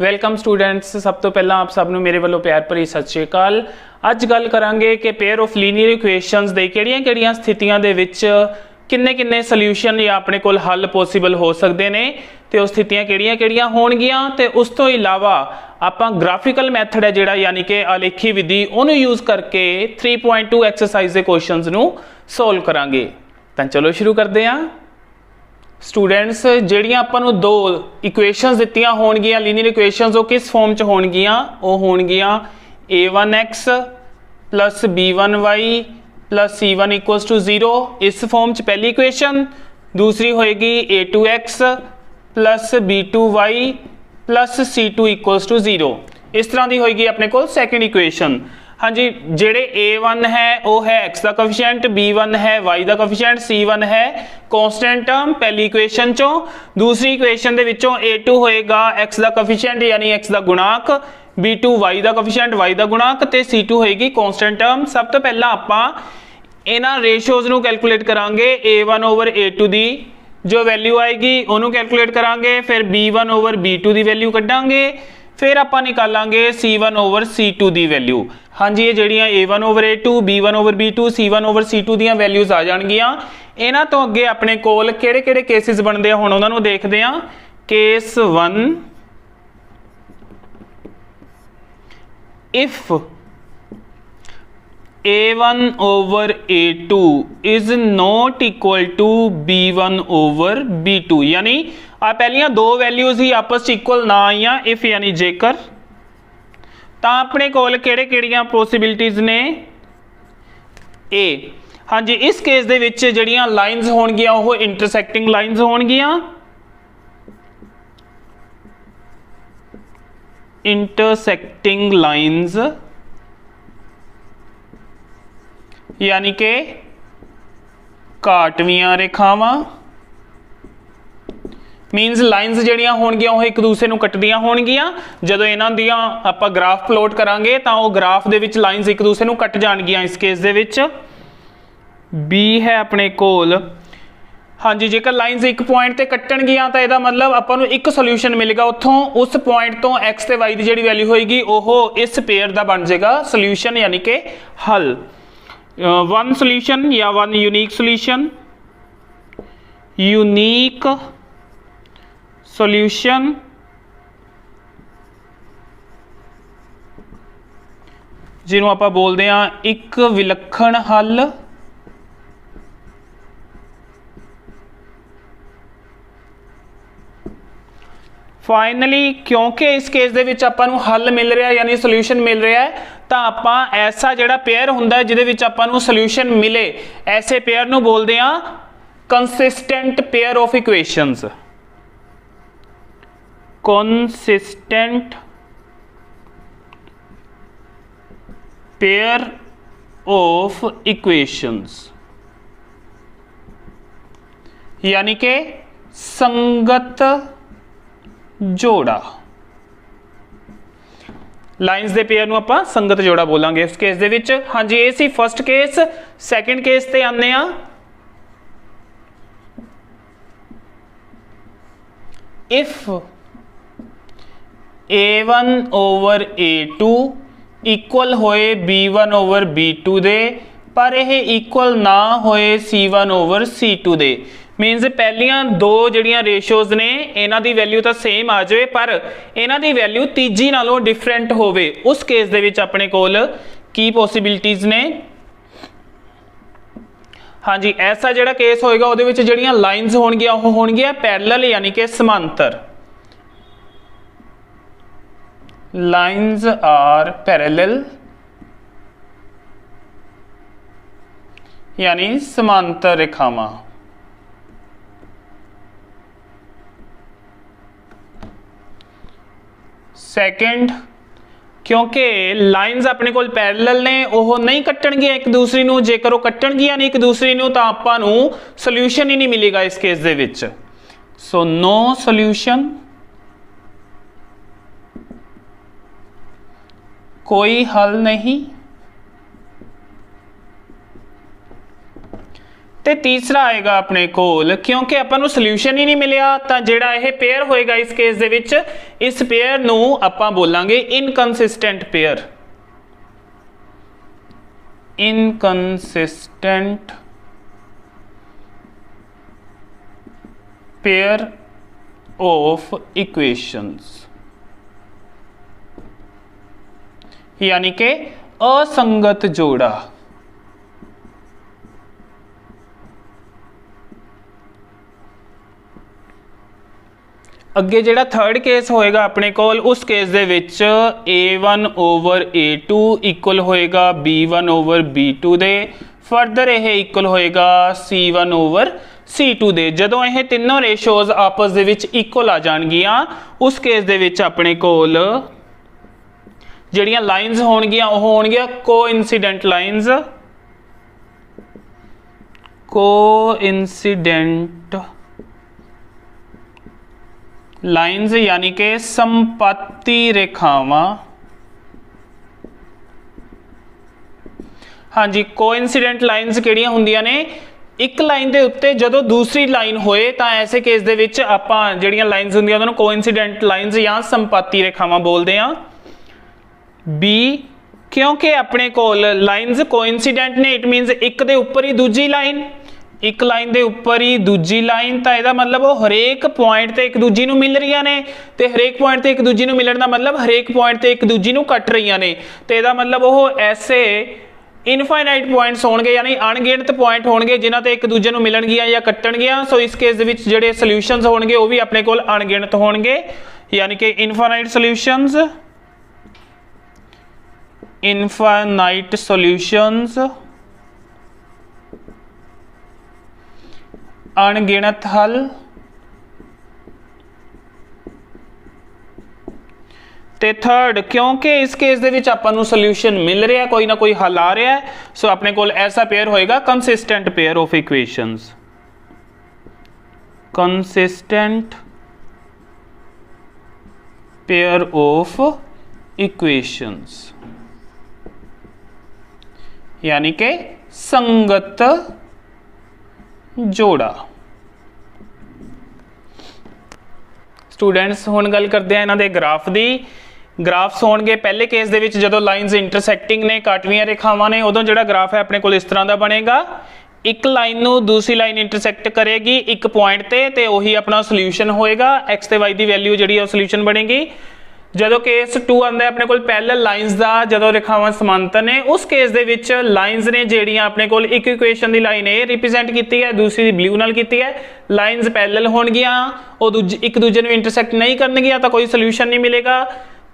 Welcome students. सब तो पहला आप सब मेरे वालों प्यार भरी सत श्री अकाल। अज गल करांगे कि पेयर ऑफ लीनियर इक्वेशनस दे किहड़ियां-किहड़ियां स्थितियां दे विच किन्ने सॉल्यूशन या अपने कोल हल पॉसिबल हो सकते हैं तो वो स्थितियां किहड़ियां-किहड़ियां होणगियां ते उस तो इलावा आपां ग्राफिकल मैथड है जिहड़ा यानी कि आलेखी विधि उहनूं यूज करके 3.2 एक्सरसाइज के क्वेश्चनस नूं सोल्व करांगे। तां चलो शुरू करते हैं। स्टूडेंट्स जिहड़ियां आपां नूं दो इक्वेशनस दित्तियां होणगियां लीनियर इक्वेशनस वो किस फॉर्म च होणगियां, वो होणगियां a1x plus b1y plus c1 equals to 0 इस फॉर्म च पहली इक्वेशन। दूसरी होएगी a2x plus b2y plus c2 equals to 0 इस तरह की होएगी अपने को सैकेंड इक्वेशन। हाँ जी, जेड़े a1 है वो है x का कोफिशिएंट, b1 है y का कोफिशिएंट, c1 है कांस्टेंट टर्म पहली इक्वेशन चो। दूसरी इक्वेशन दे विचों a2 होएगा x का कोफिशिएंट यानी x का गुणांक, b2 y का कोफिशिएंट y का गुणांक ते c2 होएगी कांस्टेंट टर्म। सब तो पहला आपां इन्हां रेशियोज नूं कैलकुलेट करांगे। a1 ओवर a2 दी जो वैल्यू आएगी उन्होंने कैलकुलेट करांगे, फिर b1 ओवर b2 दी वैल्यू कड्डांगे, फिर आप निकालांगे c1 ओवर c2 दी वैल्यू। हाँ जी, ये जड़ियाँ a1 over a2, b1 over b2, c1 over c2 दियां वैल्यूज आ जाणगियां। इन्हां तो अगे अपने कोल किहड़े-किहड़े केसिस बनदे आ हुण उन्हां नूं देखदे आ। Case 1 if a1 over a2 is not equal to b1 over b2 यानी आ पहलियां दो वैल्यूज ही आपस इक्वल ना आईयां इफ यानी जेकर, तां अपने कोल किहड़े-किहड़ियां पॉसिबिलिटीज ने ए। हाँ जी, इस केस दे विच जड़ियां लाइन्स होणगियां वो इंटरसेक्टिंग लाइन्स होणगियां, इंटरसेक्टिंग लाइन्स यानी कि काटवियां रेखावां। मीनस लाइन्स जड़ियां होणगियां वो एक दूसरे नूं कटदियां होणगियां। जदों इन्हां दियां आपां ग्राफ प्लॉट करांगे तां वो ग्राफ दे विच लाइन्स एक दूसरे नूं कट जाणगियां। इस केस दे विच बी है अपने कोल। हाँ जी, जेकर लाइन्स एक पॉइंट ते कट्टणगियां तां इहदा मतलब आपां नूं एक सोल्यूशन मिलेगा उत्थों, उस पॉइंट तो एक्स ते वाई दी जिहड़ी वैल्यू होएगी ओह इस पेयर दा बन जाएगा सोल्यूशन यानी कि हल। वन सोल्यूशन या one unique solution, unique solution जिन्हों आप बोलते हैं एक विलक्षण हल। फाइनली क्योंकि इस केस दे विच आपां नूं हल मिल रहा है यानी सोल्यूशन मिल रहा है, तो आपां ऐसा जिहड़ा पेयर हुंदा है जिहदे विच आपां नूं सोल्यूशन मिले ऐसे पेयर नूं बोलदे आ consistent pair of equations. Consistent pair of equations यानी कि संगत जोड़ा। लाइन्स दे पेयर नूं आपां संगत जोड़ा बोलांगे इस केस दे विच। हाँ जी, ये सी फर्स्ट केस। सैकेंड केस ते आने आ। If a1 over a2 equal होए b1 ओवर b2 दे पर यह इक्वल ना होए c1 ओवर c2 दे। मीनस पहलियां दो जड़ियां रेशियोज ने इन्हां दी वैल्यू तो सेम आ जाए पर इन्हां दी वैल्यू तीजी नालों डिफरेंट होवे, उस केस दे विच अपने कोल की पॉसिबिलिटीज ने। हाँ जी, ऐसा जिहड़ा केस होएगा उहदे विच जड़ियां लाइन्स होणगियां ओह होणगियां पैरेलल यानी कि समांतर। लाइन्स आर पैरेलल यानी समांतर रेखावां। सैकेंड, क्योंकि लाइन्स अपने कोल पैरेलल ने वो नहीं कट्टणगियां एक दूसरे नूं, जेकर वो कट्टणगियां नहीं एक दूसरे नूं तां आपां नूं सोल्यूशन ही नहीं मिलेगा इस केस दे विच। सो नो सोल्यूशन, कोई हल नहीं। तो ਤੇ तीसरा आएगा अपने कोल क्योंकि ਆਪਾਂ ਨੂੰ ਸੋਲੂਸ਼ਨ ਹੀ ਨਹੀਂ ਮਿਲਿਆ ਤਾਂ ਜਿਹੜਾ ਇਹ ਪੇਅਰ ਹੋਏਗਾ ਇਸ ਕੇਸ ਦੇ ਵਿੱਚ ਇਸ ਪੇਅਰ ਨੂੰ ਆਪਾਂ ਬੋਲਾਂਗੇ ਇਨਕਨਸਿਸਟੈਂਟ pair inconsistent pair of equations यानी कि असंगत जोड़ा। अगे जिहड़ा थर्ड केस होएगा अपने कोल उस केस दे विच A1 ओवर A2 इक्वल होएगा B1 ओवर B2 दे फरदर यह इक्वल होएगा C1 ओवर C2 दे। जदों यह तीनों रेशोज आपस दे विच इक्वल आ जाणगियां उस केस दे विच अपने कोल जिहड़ियां लाइनस होणगियां ओह होणगियां कोइंसिडेंट लाइनस लाइन्स यानी कि संपाती रेखावां। हाँ जी कोइंसिडेंट लाइन्स किहड़ियां हुंदियां ने एक लाइन दे उत्ते जदों दूसरी लाइन होए तां ऐसे केस दे विच आपां जिहड़ियां लाइन्स हुंदियां उन्हां नूं कोइंसिडेंट लाइन्स या संपाती रेखावां बोलदे हां। बी क्योंकि अपने कोल लाइन्स कोइंसिडेंट ने इट मीनस एक दे उपर ही दूजी लाइन एक लाइन दे उपर ही दूजी लाइन तो यह मतलब वो हरेक पॉइंट ते एक दूजी नूं मिल रही ने ते हरेक पॉइंट ते एक दूजी नूं मिलण दा मतलब हरेक पॉइंट ते एक दूजी नूं कट रही ने तो यह मतलब वो ऐसे इनफाइनाइट पॉइंट्स होणगे यानी अणगिणत पॉइंट होणगे जिन्हां ते एक दूजे नूं मिलणगियां या कट्टणगियां। सो इस केस दे विच जिहड़े सोल्यूशनस होणगे वो भी अपने कोल अणगिणत होणगे यानी कि इनफाइनाइट सोल्यूशनस अणगिणत हल ते थर्ड क्योंकि इस केस दे विच आपां नूं सोल्यूशन मिल रहा कोई ना कोई हल आ रहा है सो अपने कोल ऐसा पेयर होएगा consistent pair of equations. Consistent pair of equations यानी कि संगत जोड़ा। स्टूडेंट्स हुण गल करते हैं इन्हां दे ग्राफ दी। ग्राफ्स होणगे पहले केस दे विच जदों लाइनस इंटरसैक्टिंग ने काटवीआं रेखावां ने उदों जिहड़ा ग्राफ है अपने कोल इस तरह दा बनेगा। एक लाइन नूं दूसरी लाइन इंटरसैक्ट करेगी एक पॉइंट ते उही अपना सोल्यूशन होएगा एक्स ते वाई दी वैल्यू जिहड़ी है सोल्यूशन बनेगी। जदों केस 2 आंदा अपने कोल पैरेलल लाइनस दा जदों रेखावां समांतर ने उस केस दे विच लाइनस ने जिहड़ियां अपने कोल एक equation the line A represent कीती है दूसरी दी ब्लू नाल कीती है लाइनस पैरेलल होणगियां ओ एक दूजे नूं इंटरसैक्ट नहीं करनगियां तां कोई सोल्यूशन नहीं मिलेगा।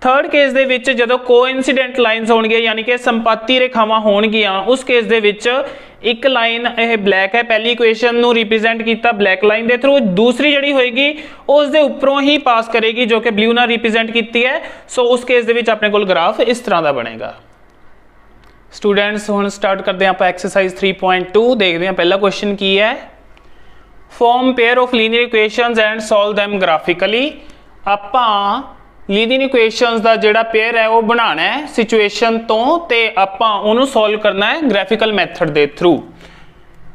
थर्ड केस दे विच जदों कोइंसिडेंट लाइनस होणगियां यानी कि संपाती रेखावां होणगियां उस केस दे विच एक लाइन यह ब्लैक है पहली इक्वेशन नूं रिप्रेजेंट किया ब्लैक लाइन के थ्रू दूसरी जिहड़ी होएगी उस दे उपरों ही पास करेगी जो कि ब्लू नाल रिप्रेजेंट की है। सो उस केस दे विच अपने कोल ग्राफ इस तरह का बनेगा। स्टूडेंट्स हुण स्टार्ट करते हैं आप एक्सरसाइज 3.2 देखते हैं पहला क्वेश्चन की है form pair of linear equations and solve them graphically. आपां लीनियर इक्वेशंस का जिहड़ा पेयर है वो बनाना है सिचुएशन तो ते आपां उहनूं सॉल्व करना है ग्राफिकल मैथड के थ्रू।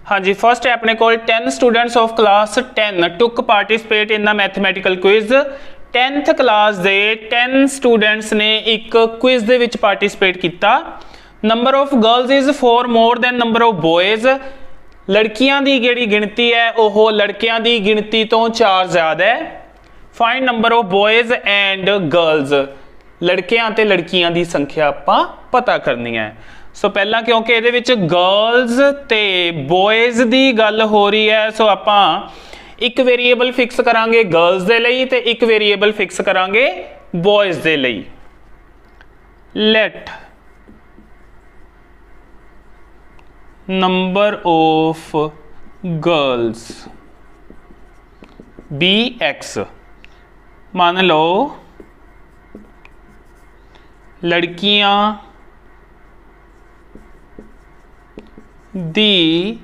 हाँ जी फर्स्ट है अपने कोल 10 students of class 10 took participate in the mathematical quiz. 10th class they 10 students ने एक क्विज दे विच पार्टिसिपेट किया। Number of girls is 4 more than number of boys. लड़कियां दी जिहड़ी गिणती है वह लड़कियां दी गिणती तो 4 ज़्यादा है। Find number of boys and girls लड़कियां ते लड़कियां दी संख्या आपां पता करनी है। सो पहला क्योंकि इहदे विच गर्ल्स ते बॉयज दी गल हो रही है सो आपां एक वेरीएबल फिक्स करांगे गर्ल्स दे लई ते एक वेरीएबल फिक्स करांगे बॉयज दे लई। Let number of girls be x. मान लो लड़कियां दी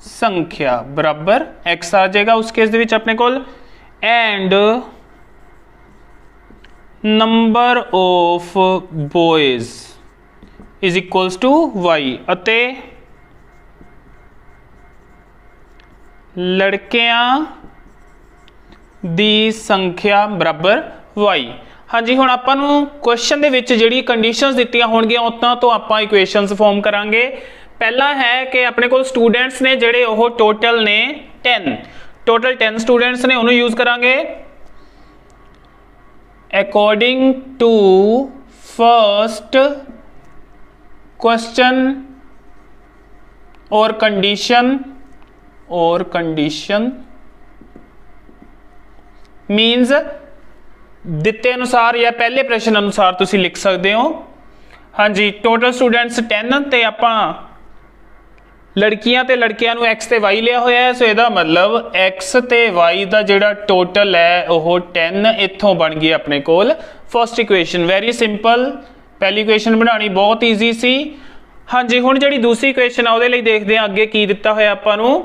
संख्या बराबर एक्स आ जाएगा उस केस दे विच अपने कोल and number of boys is equals to Y अते लड़कियां दी संख्या बराबर y। हाँ जी, हुण आपां नूं क्वेश्चन दे विच जिहड़ी कंडीशनस दित्तियां होणगीਆਂ उतां तो आपां इक्वेशनस फॉर्म करांगे। पहला है कि अपने कोल स्टूडेंट्स ने जिहड़े ओह टोटल ने 10, टोटल 10 स्टूडेंट्स ने, उन्होंने यूज करांगे अकॉर्डिंग टू फर्स्ट क्वेश्चन और कंडीशन मीन्स दिते अनुसार या पहले प्रश्न अनुसार तुसी लिख सकते हो। हाँ जी, टोटल स्टूडेंट्स 10 ते आपां लड़कियां ते लड़कियां नूं x ते y लिया होया है, सो इहदा मतलब x ते y दा जिहड़ा टोटल है ओह 10 इत्थों बन गई अपने कोल फर्स्ट इक्वेशन। वेरी सिंपल, पहली इक्वेशन बनानी बहुत ईजी सी। हाँ जी, हुण जिहड़ी दूसरी इक्वेशन आ उहदे लई देखदे हां अगे की दित्ता होया आपां नूं।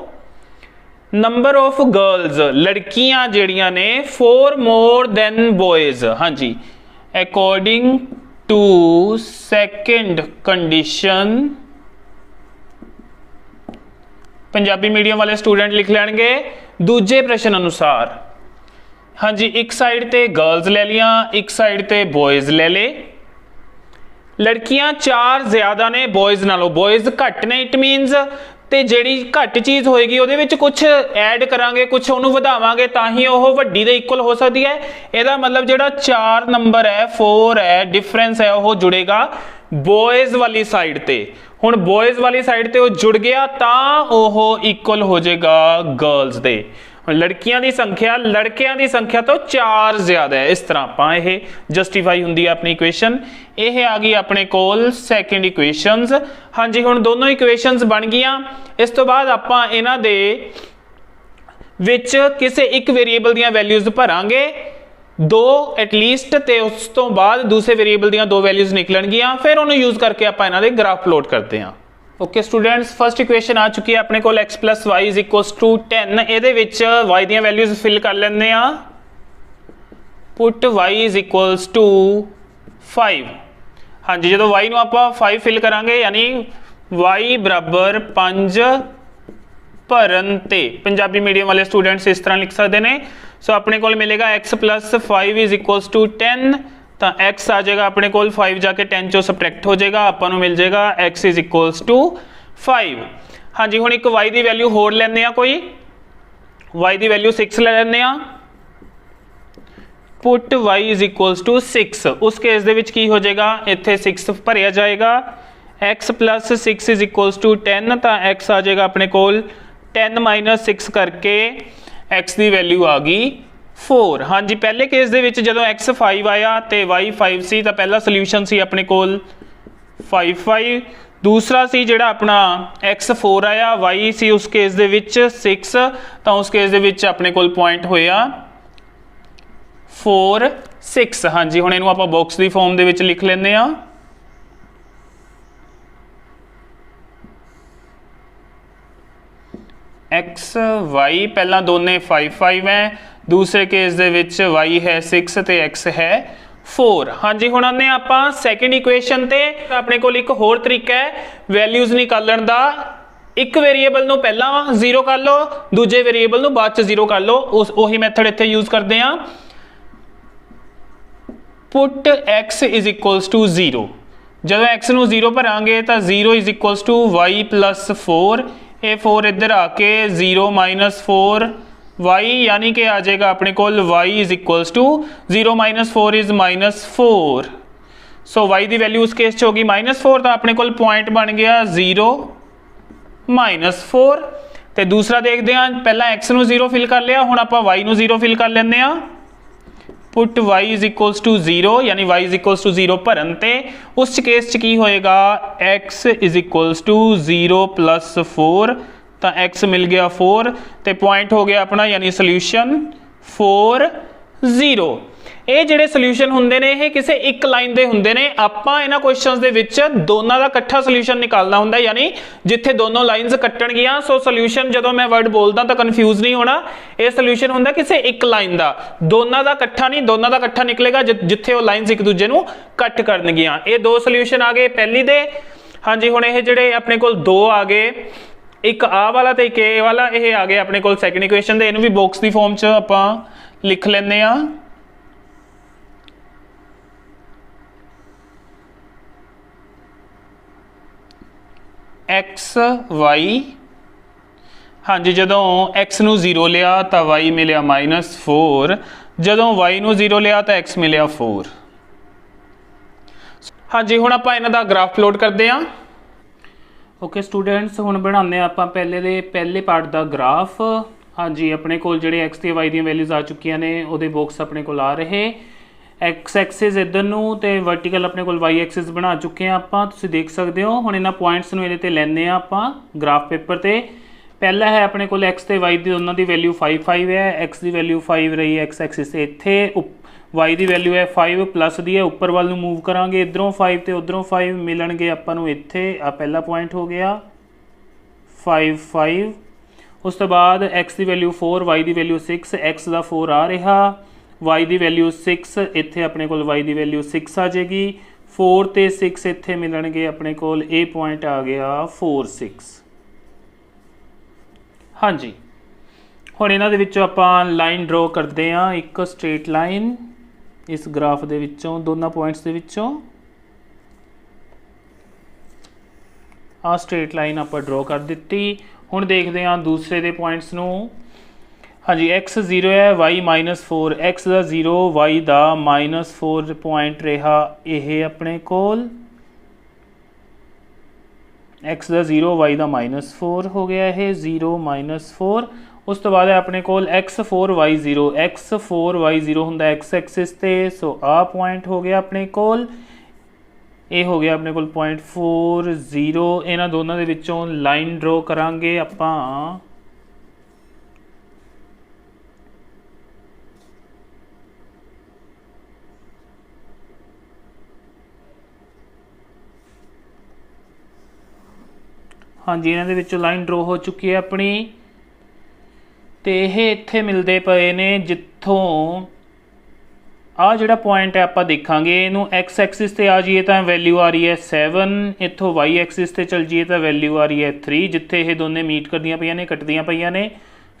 नंबर ऑफ गर्ल्स, लड़कियां जिहड़ियां ने 4 मोर देन बॉयज। हाँ जी, according to second condition, Punjabi medium वाले स्टूडेंट लिख लेंगे दूजे प्रश्न अनुसार। हाँ जी, एक साइड ते गर्ल्स ले लिया, एक साइड ते बॉयज ले ले। लड़कियां 4 ज्यादा ने बॉयज नालों, बॉयज घट ने, इट मीनस ते जिहड़ी घट चीज होएगी उहदे विच कुछ ऐड करांगे, कुछ उहनूं वधावांगे तां ही ओह वड्डी दे इक्वल हो सकदी है। इहदा मतलब जिहड़ा 4 नंबर है 4 है डिफरेंस है ओह जुड़ेगा बॉयज वाली साइड ते। हुण बॉयज वाली साइड ते ओह जुड़ गया तां ओह इक्वल हो जाएगा गर्ल्स दे। लड़कियां दी संख्या लड़कियां दी संख्या तो 4 ज्यादा है। इस तरह आपां इह जस्टिफाई हुंदी है अपनी इक्वेशन। यह आ गई अपने कोल सैकेंड इक्वेशनस। हाँ जी, हुण दोनों इक्वेशनस बन गईयां। इस तो बाद आपां इन्हां दे विच किसी एक वेरीएबल दीयां वैल्यूज भरांगे, 2 एटलीस्ट, ते उस तो बाद दूसरे वेरीएबल दीयां 2 वैल्यूज निकलणगियां, फिर उन्होंने यूज करके आपां इन्हां दे ग्राफ प्लॉट करते हैं। ओके स्टूडेंट्स, फर्स्ट इक्वेशन आ चुकी है अपने को x + y = 10। ਇਹਦੇ ਵਿੱਚ y ਦੀਆਂ ਵੈਲਿਊਜ਼ ਫਿਲ ਕਰ ਲੈਂਦੇ ਆ। ਪੁੱਟ y = 5। ਹਾਂਜੀ, ਜਦੋਂ y ਨੂੰ ਆਪਾਂ 5 ਫਿਲ ਕਰਾਂਗੇ ਯਾਨੀ y बराबर 5 ਭਰਨ ਤੇ, ਪੰਜਾਬੀ ਮੀਡੀਅਮ ਵਾਲੇ ਸਟੂਡੈਂਟਸ ਇਸ ਤਰ੍ਹਾਂ ਲਿਖ ਸਕਦੇ ਨੇ। ਸੋ ਆਪਣੇ ਕੋਲ ਮਿਲੇਗਾ x + 5 = 10। तो x आ जाएगा अपने को 5 जाके 10 चो सबट्रैक्ट हो जाएगा, आपां नूं मिल जाएगा x = 5। हाँ जी, हुण एक y की वैल्यू होर लैंदे आ, कोई y की वैल्यू 6 ले लैंदे आ। Put y = 6। उस केस दे विच की हो जाएगा, इत्थे 6 भरिया जाएगा। x + 6 = 10, तो x आ जाएगा अपने को 10 - 6 करके x की वैल्यू आ गई 4। हाँ जी, पहले केस दे विच जदों x 5 आया तो y 5 सी, तो पहला सोल्यूशन सी अपने कोल 5। दूसरा सी जिहड़ा अपना x 4 आया, y सी उस केस दे विच 6, तो उस केस दे विच अपने कोल पॉइंट होया 4 6। हाँ जी, हुण इहनूं आपां बॉक्स की फॉर्म दे विच लिख लैंदे आ। x y पहला दोने 5 है, दूसरे केस दे विच y है 6 ते x है 4। हाँ जी, हुण आने आपां सैकेंड इक्वेशन ते। अपने कोल एक होर तरीका है वैल्यूज निकालण दा। एक वेरीएबल नूं पहला 0 कर लो, दूजे वेरीएबल नूं बाद च 0 कर लो। उही मैथड इत्थे यूज करते हैं। Put x = 0। जदों x नूं 0 भरांगे तो 0 = y + 4। ये 4 इधर आके 0 - 4 y, यानी कि आ जाएगा अपने को y = 0 - 4 इज -4। सो y की वैल्यू उस केस च होगी -4, तो अपने को पॉइंट बन गया 0 -4। तो दूसरा देखते हैं, पहला x नूं 0 फिल कर लिया, हुण आपां y नूं 0 फिल कर लेंदे आ। पुट y = 0 यानी y = 0 भरन ते उस केस च की होएगा, x = 0 + 4, तो x मिल गया 4, तो पॉइंट हो गया अपना यानी सोल्यूशन 4 0। ਇਹ ਜਿਹੜੇ ਸੋਲੂਸ਼ਨ ਹੁੰਦੇ ਨੇ ਇਹ ਕਿਸੇ ਇੱਕ ਲਾਈਨ ਦੇ ਹੁੰਦੇ ਨੇ। ਆਪਾਂ ਇਹਨਾਂ ਕੁਐਸਚਨਸ ਦੇ ਵਿੱਚ ਦੋਨਾਂ ਦਾ ਇਕੱਠਾ ਸੋਲੂਸ਼ਨ ਨਿਕਾਲਣਾ ਹੁੰਦਾ, ਯਾਨੀ ਜਿੱਥੇ ਦੋਨੋਂ ਲਾਈਨਸ ਕੱਟਣਗੀਆਂ। ਸੋ ਸੋਲੂਸ਼ਨ ਜਦੋਂ ਮੈਂ ਵਰਡ ਬੋਲਦਾ ਤਾਂ ਕਨਫਿਊਜ਼ ਨਹੀਂ ਹੋਣਾ, ਇਹ ਸੋਲੂਸ਼ਨ ਹੁੰਦਾ ਕਿਸੇ ਇੱਕ ਲਾਈਨ ਦਾ, ਦੋਨਾਂ ਦਾ ਇਕੱਠਾ ਨਹੀਂ। ਦੋਨਾਂ ਦਾ ਇਕੱਠਾ ਨਿਕਲੇਗਾ ਜਿੱਥੇ ਉਹ ਲਾਈਨਸ ਇੱਕ ਦੂਜੇ ਨੂੰ ਕੱਟ ਕਰਨਗੀਆਂ। ਇਹ ਦੋ ਸੋਲੂਸ਼ਨ ਆ ਗਏ ਪਹਿਲੀ ਦੇ। ਹਾਂਜੀ, ਹੁਣ ਇਹ ਜਿਹੜੇ ਆਪਣੇ ਕੋਲ ਦੋ ਆ ਗਏ एक आ वाला तो एक ए वाला, ये आ गया अपने को सैकंड इक्वेशन दे, इनू भी बॉक्स की फॉर्म च आपां लिख लेने आ। एक्स वाई, हाँ जी, जदों एक्स नू 0 लिया तो वाई मिलिया -4, जदों वाई नू 0 लिया तो एक्स मिलिया 4। हाँ जी, हुण आपां इन्हां दा ग्राफ प्लॉट करते हैं। ओके स्टूडेंट्स, हुण बनाने आपां पहले पार्ट का ग्राफ। हाँ जी, अपने कोल जिहड़े एक्स ते वाई दी वैल्यूज़ आ चुकियां ने, उहदे बॉक्स अपने कोल आ रहे। एक्स एक्सिस इधर नूं ते वर्टिकल अपने कोल वाई एक्सिस बना चुके हैं आपां, तुसीं देख सकते हो। हुण इन्हां पॉइंट्स नूं इहदे ते लैने आपां ग्राफ पेपर ते। पहला है अपने कोल एक्स ते वाई दी दोनों की वैल्यू 5 है, एक्स की वैल्यू 5 रही है एक्स एक्सिस इत्थे, वाई की वैल्यू है 5 प्लस दी है, उपर वाल नूं मूव करांगे, इधरों 5 तो उधरों 5 मिलणगे आपां नूं इत्थे। आ पहला पॉइंट हो गया 5 5। उस तो बाद एक्स की वैल्यू 4, वाई की वैल्यू 6, एक्स का 4 आ रहा, वाई की वैल्यू 6, इत्थे अपने कोल वाई की वैल्यू 6 आ जाएगी। 4 ते 6 इत्थे मिलणगे अपने कोल, ए पॉइंट आ गया 4 6। हाँ जी, हुण इन्हां दे विच्चों आपां लाइन ड्रॉ करते हैं, एक स्ट्रेट लाइन इस ग्राफ दे विच्चों, दोनों पॉइंट्स दे विच्चों। आ स्ट्रेट लाइन आपां ड्रॉ कर दित्ती। हुण देखते हैं दूसरे दे पॉइंट्स नूं। हाँ जी, एक्स 0 है, वाई -4, एक्स का 0, वाई का -4 पॉइंट रहा यह अपने कोल। एक्स का 0, वाई का -4 हो गया है, 0 -4। उस तो बाद है अपने कोल x4 y0, x4 y0 हुंदा एक्स एक्सिस ते, सो आ पॉइंट हो गया अपने कोल, ये हो गया अपने कोल पॉइंट 4 0। इन्हां दोनों दे विचों लाइन ड्रॉ करांगे आपां। हाँ जी, इन्हां दे विचों लाइन ड्रॉ हो चुकी है अपनी, तो यह इत्थे मिलते पे ने जिथों आ जिहड़ा पॉइंट है आपां देखांगे, इनू एक्स एक्सिस ते आ जाइए तो वैल्यू आ रही है 7, इत्थों वाई एक्सिस ते चल जाइए तो वैल्यू आ रही है 3, जिथे ये दोनों मीट करदियां पईयां ने, कटदियां पईयां ने।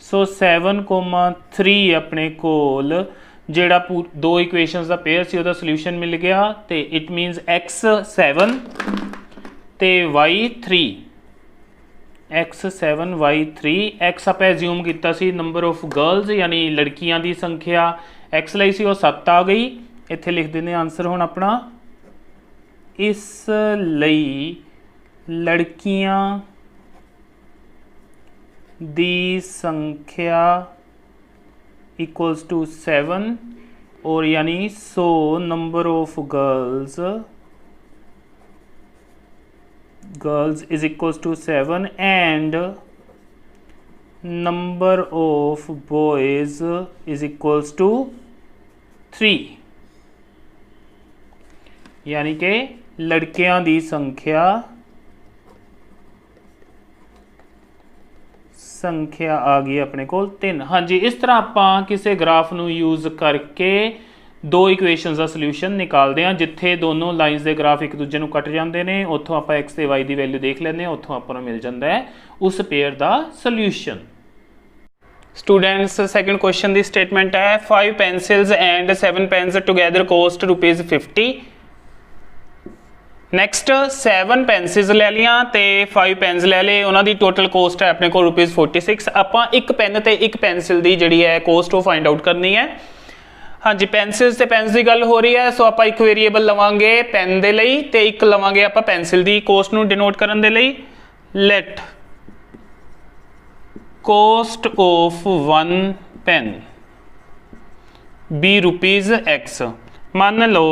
सो 7,3 अपने कोल जिहड़ा दो इक्वेशनस का पेयर सी उहदा सोल्यूशन मिल गया। तो इट मीनस एक्स 7 ते वाई 3, x7 y3। x आप एज्यूम किया सी नंबर ऑफ गर्ल्स यानी लड़कियां की संख्या, x लाई सी वो 7 आ गई, इत्थे लिख देने आंसर हुण अपना। इस लई लड़कियां दी संख्या इक्वल्स टू 7, और यानी so number of girls is equals to 7 and number of boys is equals to 3, यानी कि लड़कियां दी संख्या आ गई अपने कोल 3। हाँ जी, इस तरह आपां किसी ग्राफ नू यूज करके दो इक्वेशनस का सोल्यूशन निकालते हैं, जिथे दोनों लाइन्स के ग्राफ एक दूजे को कट जाते हैं, उत्थों आप एक्स ते वाई की वैल्यू देख लें, उत्थों आपको मिल जाता है उस पेयर का सोल्यूशन। स्टूडेंट्स, सैकेंड क्वेश्चन की स्टेटमेंट है 5 pencils and 7 pens together cost ₹50। Next 7 pencils ले लिया तो 5 पेन्स ले ले, उन्होंने टोटल कॉस्ट है अपने को ₹46। आपां एक पेन ते एक पेंसिल की जिहड़ी है कॉस्ट वो फाइंड आउट करनी है। हाँ जी, पेंसिल्स ते पेन्स की गल हो रही है, सो आप एक वेरीएबल लवांगे पेन दे लई ते एक लवांगे आप पेंसिल की कॉस्ट नूं डिनोट करन दे लई। Let cost of 1 pen be ₹X। मान लो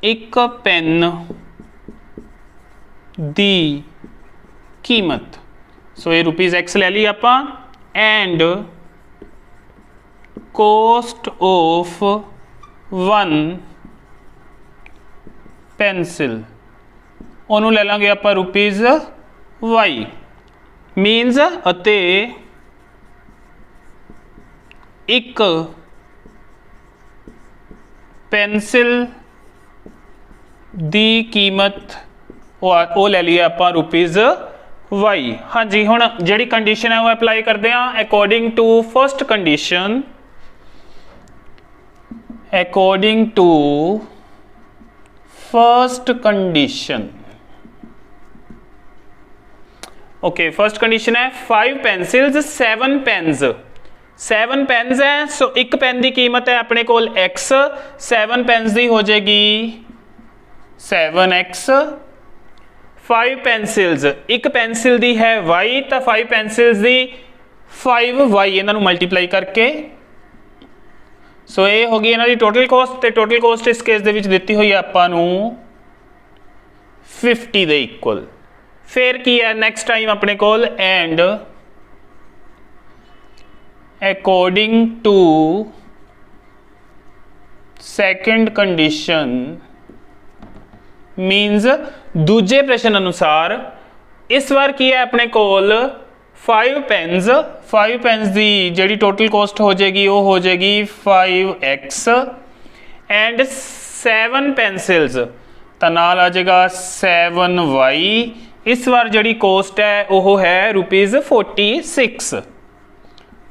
एक पेन दी कीमत, सो ये ₹X ले ली आपां, एंड कॉस्ट ऑफ 1 पेंसिल उन्होंने ले लेंगे आप ₹Y। मीनस अते एक पेंसिल दी कीमत वो ले लिए आप रुपीज़ वाई। हाँ जी, हुण जिहड़ी कंडीशन है वो अप्लाई करते हैं according to first condition, according to first condition. Okay, first condition है 5 पेंसिल्स 7 पेन्स, 7 पेन्स है। सो एक पेन की कीमत है अपने कोल x, 7 पेन्स की हो जाएगी 7x। 5 पेंसिल्स, एक पेंसिल दी है y, तो 5 पेंसिल्स दी 5y, इन्हों मल्टीप्लाई करके। सो ये हो गई इन्हों की टोटल कॉस्ट, तो टोटल कॉस्ट इस केस दे विच दिती हुई आपां 50 दे इक्वल। फिर की है नैक्सट टाइम अपने कोल and according to second condition means दूजे प्रश्न अनुसार इस बार की है अपने कोल 5 पेन्स, 5 पेन्स की जी टोटल कॉस्ट हो जाएगी वो हो जाएगी 5x एंड 7 पेंसिल्स तो नाल आ जाएगा 7y। इस बार जी कॉस्ट है वो है ₹46।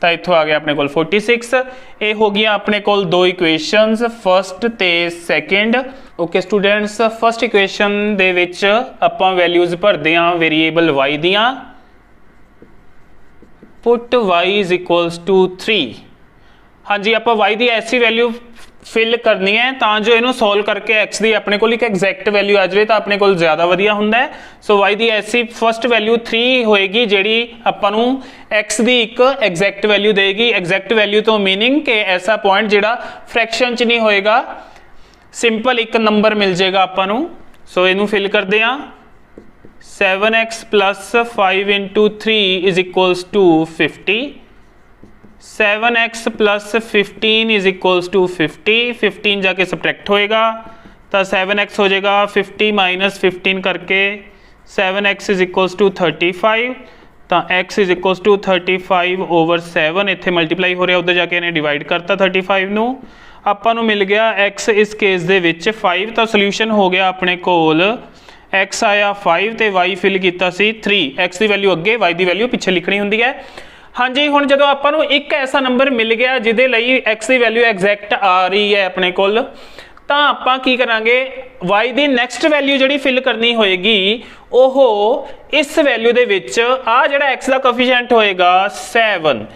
तो इतों आ गया अपने कोल 46। ये हो गया अपने कोल दो इक्वेशनस, फर्स्ट ते second. Okay students, first equation दे विच आपां वैल्यूज भरदे हां वेरीएबल y दियां। Put y is equals to 3। हाँ जी, आपां y दी ऐसी वैल्यू फिल करनी है तो जो इनू सोल्व करके x की अपने को एक एग्जैक्ट वैल्यू आ जाए तो अपने को ज़्यादा वधिया हुंदा है। सो y की ऐसी फर्स्ट वैल्यू 3 होएगी जिहड़ी आपां नू x की एक एग्जैक्ट वैल्यू देगी। एग्जैक्ट वैल्यू तो मीनिंग कि ऐसा पॉइंट जिहड़ा फ्रैक्शन च नहीं होएगा, सिंपल एक नंबर मिल जाएगा आपां नू। सो इनू फिल करते हैं 7x plus 5 into 3 is equals to 50। 7x plus 15 is equals to 50। 15 जाके सबट्रैक्ट होएगा तो 7x हो जाएगा 50 माइनस 15 करके 7x इज इक्वल्स टू 35। तो x is equals to 35 over 7 इत्थे मल्टीप्लाई हो रहा, उधर जाके इन्हें डिवाइड करता 35 नू। आपां नू मिल गया x इस केस दे विच 5। तो सोल्यूशन हो गया अपने कोल x आया 5 तो y फिल किया 3। x की वैल्यू अगे, y की वैल्यू पिछे लिखनी होंदी है। हाँ जी, हुण जदों आपां नूं एक ऐसा नंबर मिल गया जिहदे लई x की वैल्यू एग्जैक्ट आ रही है अपने कोल, तो आपां की करांगे y की नैक्सट वैल्यू जिहड़ी फिल करनी होएगी ओहो इस वैल्यू दे विच आ जिहड़ा x का कोफिशिएंट होएगा 7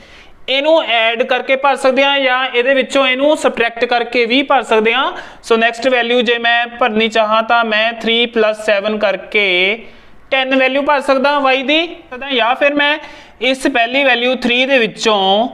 इनू ऐड करके भर सकते हैं या इहदे विचों इनू सबट्रैक्ट करके भी भर सकते हैं। सो नैक्सट वैल्यू जे मैं भरनी चाहां तो मैं 3 + 7 करके 10 वैल्यू भर सकदा y दी, या फिर मैं इस पहली वैल्यू 3 दे विचों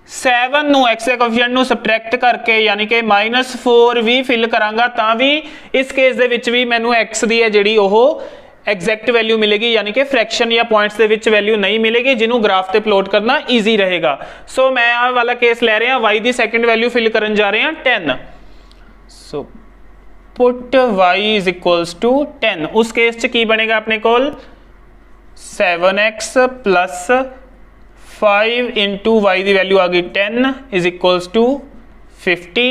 7 नू x के कोफिशिएंट नू सबट्रैक्ट करके यानी कि -4 भी फिल करांगा तां भी इस केस दे विच भी मैनू x दी है जिहड़ी ओह एग्जैक्ट वैल्यू मिलेगी, यानी कि फ्रैक्शन या पॉइंट्स दे विच वैल्यू नहीं मिलेगी जिन्हों ग्राफ ते प्लॉट करना ईजी रहेगा। सो मैं आ वाला केस ले रहे हैं, y दी सेकंड वैल्यू फिल करन जा रहे हैं 10। So put y is equals to 10। उस केस च की बनेगा अपने कोल 7x प्लस 5 इंटू y की वैल्यू आ गई 10 is equals to 50।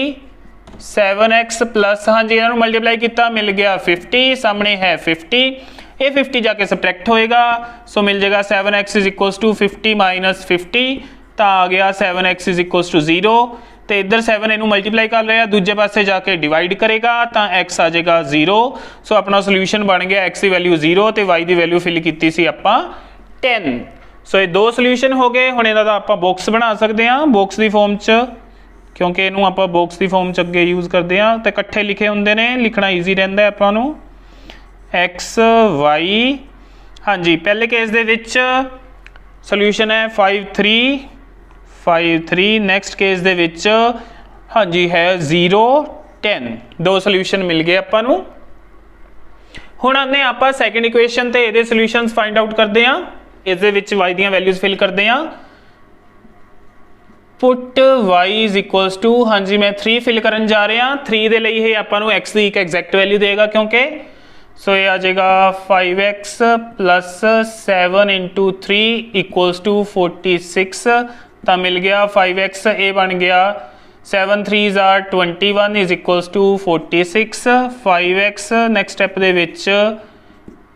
7x plus हाँ जी इन्होंने मल्टीप्लाई किया मिल गया 50, सामने है 50, ये 50 जाके सबट्रैक्ट होएगा। सो मिल जाएगा 7x is equals to 50 minus 50 तो आ गया 7x इज इक्वल्स टू 0। तो इधर 7 इनू मल्टीप्लाई कर रहे हैं, दूजे पासे जाके डिवाइड करेगा तो x आ जाएगा 0। सो अपना सोल्यूशन बन गया x की वैल्यू 0 तो y की वैल्यू फिल की सी आपां 10। सो ये दो सोल्यूशन हो गए। हुण इहदा आपां बॉक्स बना सकते हैं बॉक्स की फॉर्म च, क्योंकि इनू आप बॉक्स की फॉर्म च अगे यूज़ करते हैं तो इकट्ठे लिखे होंगे ने, लिखना ईजी रहिंदा है आपां नूं x y। हाँ जी, पहले केस दे विच सोल्यूशन है 5 3। नैक्सट केस दे विच हाँ जी है 0 10। दो सोल्यूशन मिल गए आपां नूं। हुण आने आपां सैकेंड इक्वेशन ते इहदे सोल्यूशनस फाइंड आउट करते हैं। इस दे विच y दी वैल्यूज फिल करते हैं। Put y is equals to हाँ जी मैं 3 फिल करन जा रहे हैं। 3 दे लई आपां नूं x की एक एग्जैक्ट वैल्यू देगा क्योंकि सो ये आ जाएगा 5x plus 7 into 3 equals to 46। तो मिल गया 5x ये बन गया 7 3s are 21 is equals to 46। 5x next step दे विच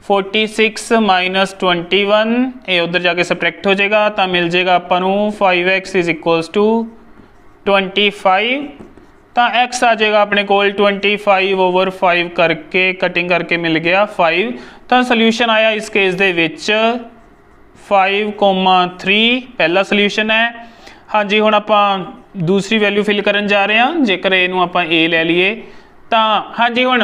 46 माइनस 21 ये उधर जाके सबट्रैक्ट हो जाएगा तो मिल जाएगा अपन 5x इज इक्वल्स टू 25 तो x आ जाएगा अपने कोल 25/5 करके कटिंग करके मिल गया 5 तो सोल्यूशन आया इस केस दे विच 5,3 पहला सोल्यूशन है। हाँ जी हुण आपां दूसरी वैल्यू फिल करन जा रहे हैं जेकर इनू आपां a ले लीए तो हाँ जी हुण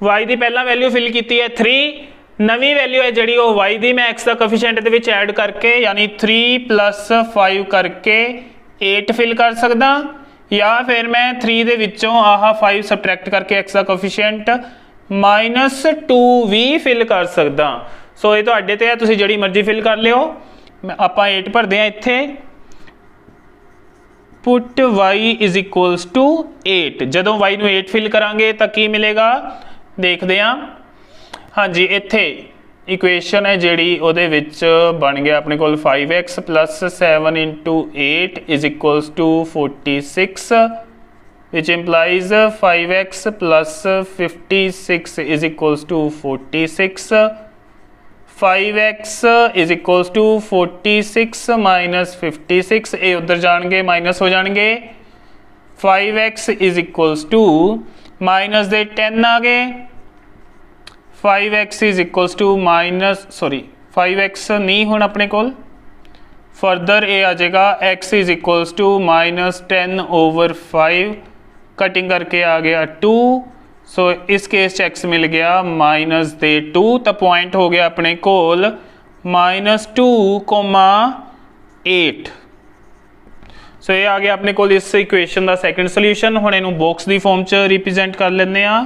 y की पहला वैल्यू फिल की है 3 नवी वैल्यू है जी y की मैं x का कोफिशिएंट दे विच ऐड करके यानी 3 + 5 करके 8 फिल कर सकदा या फिर मैं 3 दे विचों आह 5 सबट्रैक्ट करके x का कोफिशिएंट -2 भी फिल कर सकदा। सो ये तुहाडे ते है तुसीं जिहड़ी मर्जी फिल कर लिओ आपां 8 भरदे हां इत्थे put y is equals to 8 जदों y नूं 8 फिल करांगे तो की मिलेगा देखते हैं। हाँ जी इत्थे इक्वेशन है जिहड़ी उहदे विच बन गया अपने कोल 5x + 7 × 8 is equals to 46 which implies 5x + 56 is equals to 46 5x is equals to 46 minus 56 ये उधर जाएंगे माइनस हो जाएंगे 5x is equals to minus दे 10 आ गए 5x is equals to minus sorry 5x नहीं होना अपने कोल फर्दर ये आ जाएगा x is equals to -10/5 cutting करके आ गया 2 सो इस केस x मिल गया -2 तो पॉइंट हो गया अपने कोल -2,8 सो ये आ गया अपने कोल इस इक्वेशन का सैकेंड सोल्यूशन। हुण इहनूं बॉक्स की फॉर्म च रिप्रेजेंट कर लेंदे आ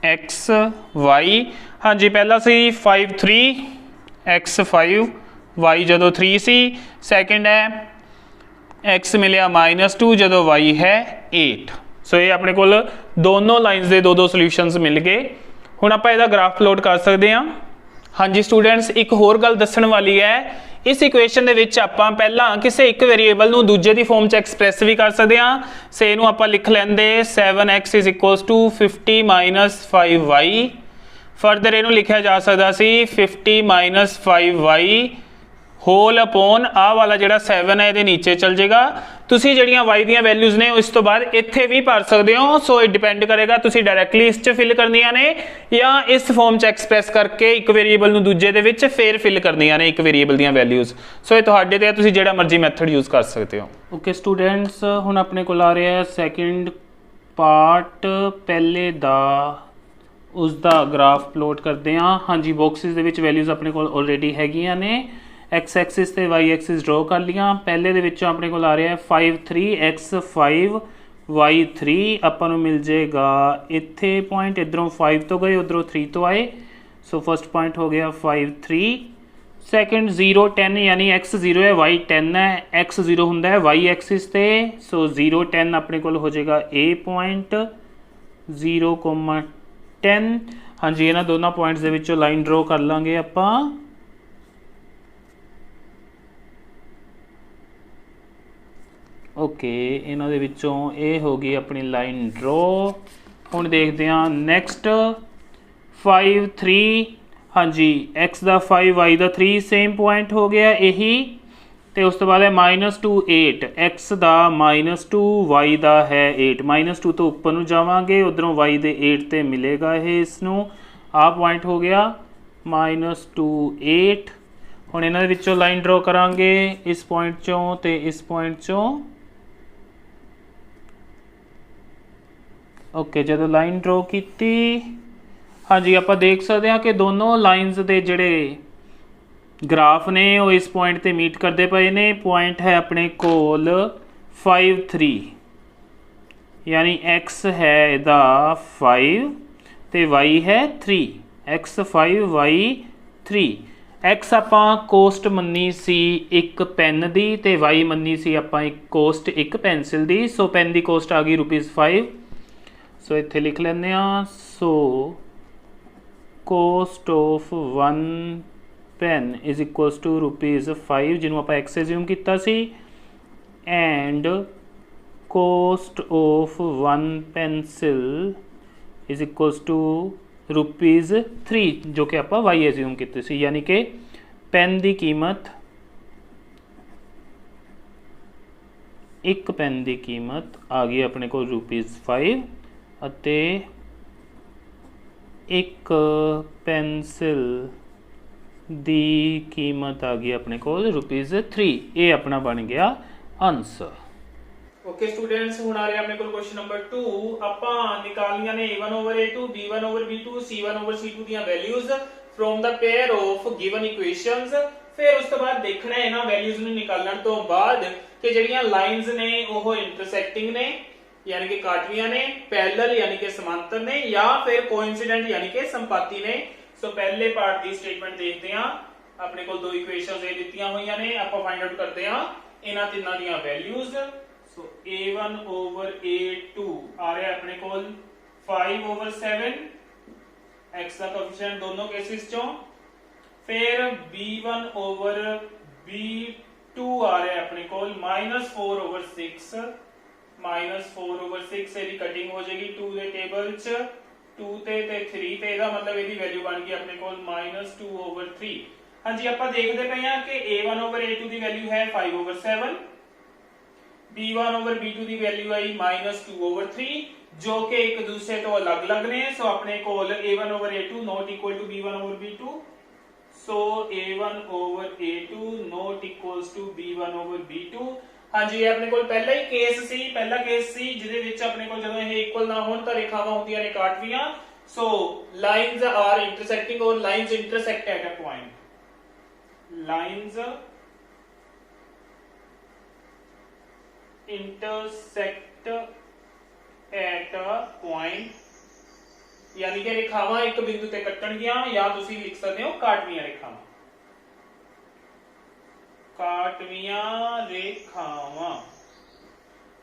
x y हाँ जी पहला सी 5 3 x 5 y जदों 3 सी सैकेंड है x मिलिया -2 जदों y है 8 सो ये अपने कोल दोनों लाइन्स के दो सोल्यूशनस मिल गए। हुण आपां इहदा ग्राफ प्लॉट कर सकते हैं। हाँ जी स्टूडेंट्स एक होर गल दस्सण वाली है इस इक्वेशन दे विच आपां पहला किसी एक वेरीएबल नूं दूजे दी फॉर्म च एक्सप्रैस भी कर सकते हैं। सो इहनूं आपां लिख लैंदे 7x is equals to 50 - 5y further इहनूं लिखिया जा सकदा सी 50 - 5y होल अपॉन आ वाला जिहड़ा 7 है इहदे नीचे चल जाएगा। तुसीं जिहड़ियां y दीयां वैल्यूज़ ने इस तो बाद इत्थे भी भर सकते हो। सो ये डिपेंड करेगा तुसीं डायरैक्टली इस च फिल करनियां ने या इस फॉर्म च एक्सप्रैस करके एक वेरीएबल नूं दूजे दे विच फिर फिल करनियां ने एक वेरीएबल दीयां वैल्यूज़। सो ये तुहाडे ते तुसीं जिहड़ा मर्जी मैथड यूज़ कर सकते हो। ओके स्टूडेंट्स हुण अपने कोल आ रहा है सैकेंड पार्ट पहले दा उसका ग्राफ प्लॉट करते हैं। हाँ जी बॉक्सिस दे विच वैल्यूज़ अपने कोल ऑलरेडी हैगियां ने एक्स एक्सिस ते वाई एक्सिस ड्रॉ कर लिया। पहले दे विचों अपने को आ रहा है 5 3 x 5 y 3 अपन नूं मिल जाएगा इत्थे पॉइंट इधरों 5 तो गए उधरों 3 तो आए। सो फर्स्ट पॉइंट हो गया 5 3 सैकेंड 0 10 यानी x 0 है y 10 है x 0 हुंदा है y एक्सिस ते। सो 0 10 अपने को हो जाएगा a पॉइंट 0,10। हाँ जी इन्हां दोनों पॉइंट्स दे विचों लाइन ड्रॉ कर लांगे आपां। ओके इन्हां दे विचों ये हो गई अपनी लाइन ड्रॉ। हुण देखते हैं नैक्सट 5 3 हाँ जी x का 5 y का 3 सेम पॉइंट हो गया यही तो उस तो बाद है -2 8 x का -2 y का है 8 -2 तो उपर नूं जावांगे उधरों y दे 8 ते मिलेगा ये इसनूं आ पॉइंट हो गया -2 8। हुण इन्हां दे विचों लाइन ड्रॉ करांगे इस पॉइंट चों ते इस पॉइंट चों। ओके जदों लाइन ड्रॉ की हाँ जी आप देख सकते हैं कि दोनों लाइन्स के जोड़े ग्राफ ने वो इस पॉइंट ते मीट करते पे ने। पॉइंट है अपने कोल 5 3 यानी x है इहदा 5 ते y है 3 x 5 y 3 x आपां कोस्ट मन्नी सी एक पेन दी ते y मन्नी सी आपां एक कोस्ट एक पेंसिल दी। सो पेन की कोस्ट आ गई ₹5 सो इत्थे लिख लैंदे आ। So cost of 1 pen is equals to ₹5 जिन्हों आप एक्स एज्यूम किया सी and cost of one pencil is equals to ₹3 जो कि आप y एज्यूम कीती सी, यानी कि पेन की कीमत एक पेन की कीमत आ गई अपने को ₹5 ਅਤੇ एक पेंसिल की कीमत आ गई अपने को ₹3। ये अपना बन गया आंसर। ओके स्टूडेंट्स, हुण आ रहा अपने को क्वेश्चन नंबर 2। आपां निकालियां ने A1/A2 B1/B2 C1/C2 the values from the pair of given equations. फिर उस तो बाद देखना है इन्हां वैल्यूज नूं निकालण तो बाद कि जिहड़ियां लाइनस ने ओह इंटरसेक्टिंग ने यानी कि काटवियां ने, पैरेलल यानी कि समांतर ने, या फिर कोइंसिडेंट यानी कि संपाती ने। सो पहले पार्ट की स्टेटमेंट देखते हैं। अपने को दो इक्वेशंस ये दित्तियां होईयां ने, आपां फाइंड आउट करते हैं इन्हां तिन्नां दीयां वैल्यूज। सो A1/A2 आ रहा है अपने को 5/7 x का कोएफिशिएंट दोनों केसेस चों। फिर B1/B2 आ रहा है अपने को -4/6 -4/6 ਇਹਦੀ ਕਟਿੰਗ ਹੋ ਜਾਏਗੀ 2 ਦੇ ਟੇਬਲ ਚ 2 ਤੇ 3 ਤੇ, ਇਹਦਾ ਮਤਲਬ ਇਹਦੀ ਵੈਲਿਊ ਬਣ ਗਈ ਆਪਣੇ ਕੋਲ -2/3। ਹਾਂਜੀ ਆਪਾਂ ਦੇਖਦੇ ਪਏ ਹਾਂ ਕਿ A1/A2 ਦੀ ਵੈਲਿਊ ਹੈ 5/7, B1/B2 ਦੀ ਵੈਲਿਊ ਆਈ -2/3 ਜੋ ਕਿ ਇੱਕ ਦੂਸਰੇ ਤੋਂ ਅਲੱਗ-ਅਲੱਗ ਨੇ। ਸੋ ਆਪਣੇ ਕੋਲ A1/A2 not equal to B1/B2, so A1/A2 not equals to B1/B2। ਹਾਂਜੀ ਇਹ ਆਪਣੇ ਕੋਲ ਪਹਿਲਾ ਹੀ ਕੇਸ ਸੀ ਜਿਹਦੇ ਵਿੱਚ ਆਪਣੇ ਕੋਲ ਜਦੋਂ ਇਹ ਇਕੁਅਲ ਨਾ ਹੋਣ ਤਾਂ ਰੇਖਾਵਾਂ ਹੁੰਦੀਆਂ ਨੇ ਕਾਟਵੀਆਂ। So lines are intersecting or lines intersect at a point, lines intersect at a point यानी कि रेखावां एक बिंदु ते कट्टणगियां, या तुसी लिख सकते हो काटवियां रेखावां, काटवियां रेखावां।